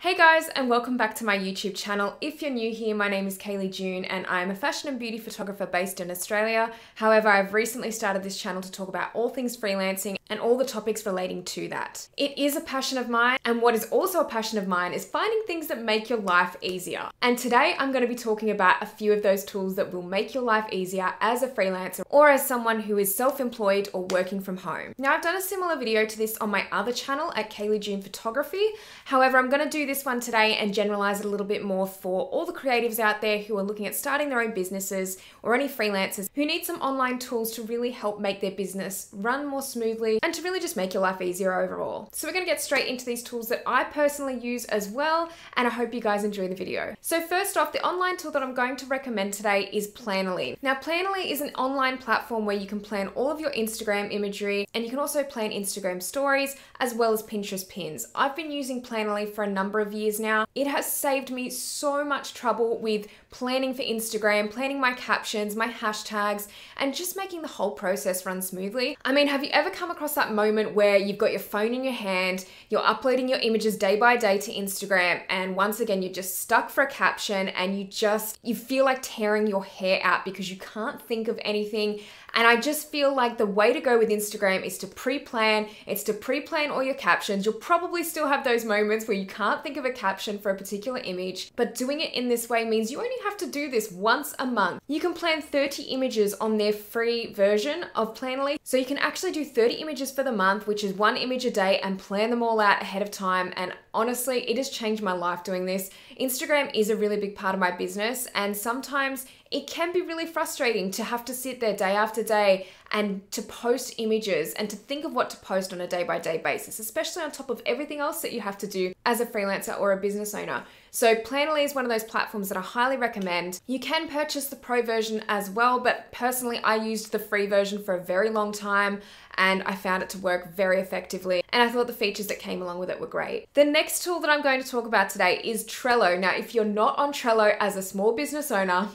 Hey guys, and welcome back to my YouTube channel. If you're new here, my name is Kaylee June and I'm a fashion and beauty photographer based in Australia. However, I've recently started this channel to talk about all things freelancing and all the topics relating to that. It is a passion of mine, and what is also a passion of mine is finding things that make your life easier. And today I'm going to be talking about a few of those tools that will make your life easier as a freelancer or as someone who is self-employed or working from home. Now, I've done a similar video to this on my other channel at Kaylee June Photography. However, I'm going to do this one today and generalize it a little bit more for all the creatives out there who are looking at starting their own businesses or any freelancers who need some online tools to really help make their business run more smoothly and to really just make your life easier overall. So we're going to get straight into these tools that I personally use as well, and I hope you guys enjoy the video. So first off, the online tool that I'm going to recommend today is Planoly. Now, Planoly is an online platform where you can plan all of your Instagram imagery, and you can also plan Instagram stories as well as Pinterest pins. I've been using Planoly for a number of years now. It has saved me so much trouble with planning for Instagram, planning my captions, my hashtags, and just making the whole process run smoothly. I mean, have you ever come across that moment where you've got your phone in your hand, you're uploading your images day by day to Instagram, and once again, you're just stuck for a caption and you feel like tearing your hair out because you can't think of anything. And I just feel like the way to go with Instagram is to pre-plan. It's to pre-plan all your captions. You'll probably still have those moments where you can't think of a caption for a particular image, but doing it in this way means you only have to do this once a month. You can plan 30 images on their free version of Planoly. So you can actually do 30 images for the month, which is one image a day, and plan them all out ahead of time. And honestly, it has changed my life doing this. Instagram is a really big part of my business, and sometimes it can be really frustrating to have to sit there day after day and to post images and to think of what to post on a day-by-day basis, especially on top of everything else that you have to do as a freelancer or a business owner. So Planoly is one of those platforms that I highly recommend. You can purchase the pro version as well, but personally I used the free version for a very long time and I found it to work very effectively, and I thought the features that came along with it were great. The next tool that I'm going to talk about today is Trello. Now, if you're not on Trello as a small business owner,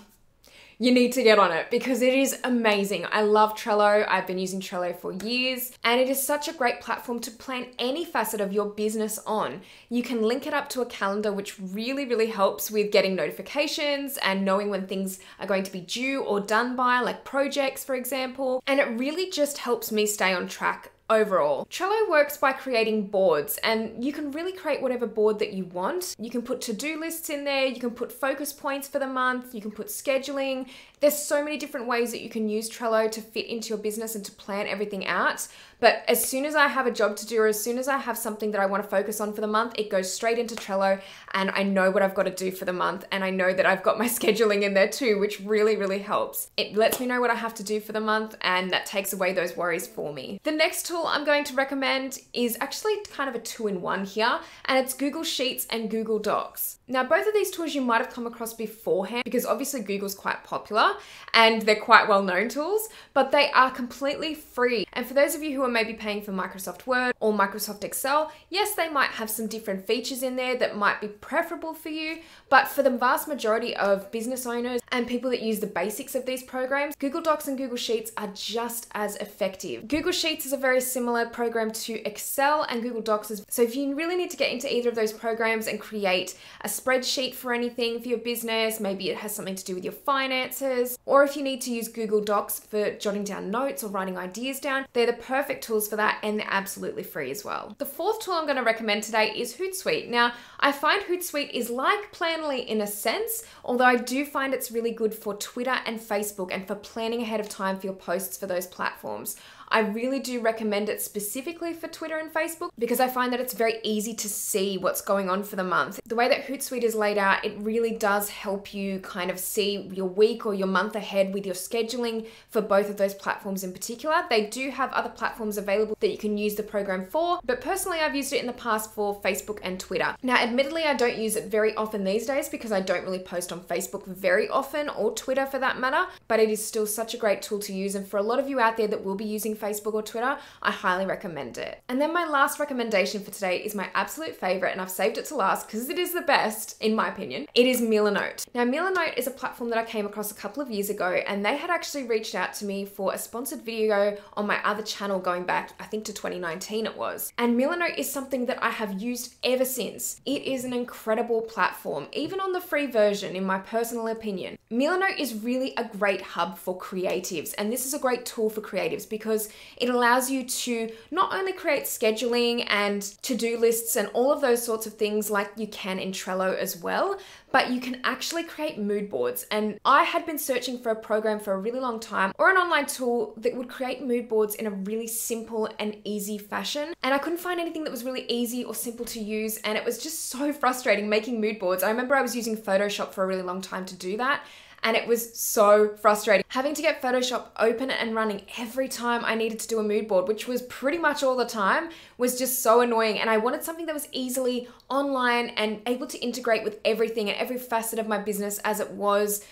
you need to get on it because it is amazing. I love Trello. I've been using Trello for years, and it is such a great platform to plan any facet of your business on. You can link it up to a calendar, which really helps with getting notifications and knowing when things are going to be due or done by, like projects, for example. And it really just helps me stay on track overall. Trello works by creating boards, and you can really create whatever board that you want. You can put to-do lists in there, you can put focus points for the month, you can put scheduling. There's so many different ways that you can use Trello to fit into your business and to plan everything out. But as soon as I have a job to do, or as soon as I have something that I want to focus on for the month, it goes straight into Trello, and I know what I've got to do for the month, and I know that I've got my scheduling in there too, which really helps. It lets me know what I have to do for the month, and that takes away those worries for me. The next tool I'm going to recommend is actually kind of a two-in-one here, and it's Google Sheets and Google Docs. Now, both of these tools you might have come across beforehand because obviously Google's quite popular and they're quite well-known tools, but they are completely free. And for those of you who are maybe paying for Microsoft Word or Microsoft Excel, yes, they might have some different features in there that might be preferable for you, but for the vast majority of business owners and people that use the basics of these programs, Google Docs and Google Sheets are just as effective. Google Sheets is a very similar program to Excel, and Google Docs is, so if you really need to get into either of those programs and create a spreadsheet for anything for your business, maybe it has something to do with your finances, or if you need to use Google Docs for jotting down notes or writing ideas down, they're the perfect tools for that, and they're absolutely free as well. The fourth tool I'm going to recommend today is Hootsuite. Now, I find Hootsuite is like Planoly in a sense, although I do find it's really good for Twitter and Facebook and for planning ahead of time for your posts for those platforms. I really do recommend it specifically for Twitter and Facebook because I find that it's very easy to see what's going on for the month. The way that Hootsuite is laid out, it really does help you kind of see your week or your month ahead with your scheduling for both of those platforms in particular. They do have other platforms available that you can use the program for, but personally I've used it in the past for Facebook and Twitter. Now, admittedly, I don't use it very often these days because I don't really post on Facebook very often, or Twitter for that matter, but it is still such a great tool to use. And for a lot of you out there that will be using Facebook or Twitter, I highly recommend it. And then my last recommendation for today is my absolute favorite, and I've saved it to last because it is the best, in my opinion. It is Milano. Now, Milano is a platform that I came across a couple of years ago, and they had actually reached out to me for a sponsored video on my other channel going back, I think to 2019 it was. And Milano is something that I have used ever since. It is an incredible platform, even on the free version, in my personal opinion. Milano is really a great hub for creatives, and this is a great tool for creatives because it allows you to not only create scheduling and to-do lists and all of those sorts of things like you can in Trello as well, but you can actually create mood boards. And I had been searching for a program for a really long time, or an online tool that would create mood boards in a really simple and easy fashion. And I couldn't find anything that was really easy or simple to use, and it was just so frustrating making mood boards. I remember I was using Photoshop for a really long time to do that, and it was so frustrating. Having to get Photoshop open and running every time I needed to do a mood board, which was pretty much all the time, was just so annoying. And I wanted something that was easily online and able to integrate with everything and every facet of my business as it was,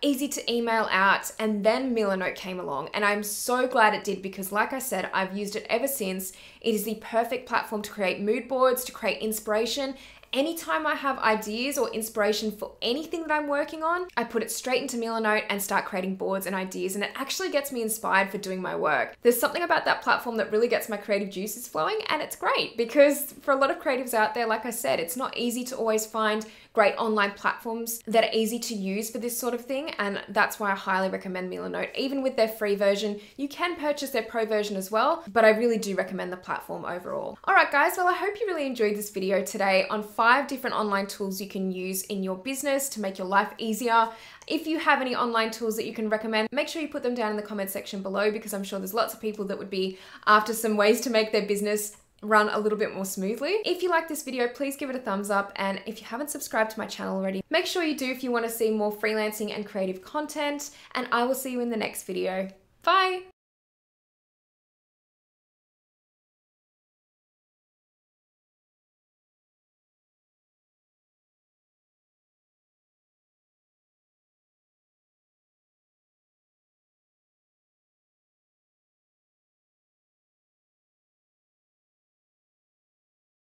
easy to email out. And then Milano came along, and I'm so glad it did because, like I said, I've used it ever since. It is the perfect platform to create mood boards, to create inspiration. Anytime I have ideas or inspiration for anything that I'm working on, I put it straight into Milano and start creating boards and ideas, and it actually gets me inspired for doing my work. There's something about that platform that really gets my creative juices flowing, and it's great because for a lot of creatives out there, like I said, it's not easy to always find great online platforms that are easy to use for this sort of thing, and that's why I highly recommend Milano. Even with their free version, you can purchase their pro version as well, but I really do recommend the platform overall. All right, guys, well, I hope you really enjoyed this video today on 5 different online tools you can use in your business to make your life easier. If you have any online tools that you can recommend, make sure you put them down in the comment section below because I'm sure there's lots of people that would be after some ways to make their business run a little bit more smoothly. If you like this video, please give it a thumbs up, and if you haven't subscribed to my channel already, make sure you do if you want to see more freelancing and creative content, and I will see you in the next video. Bye!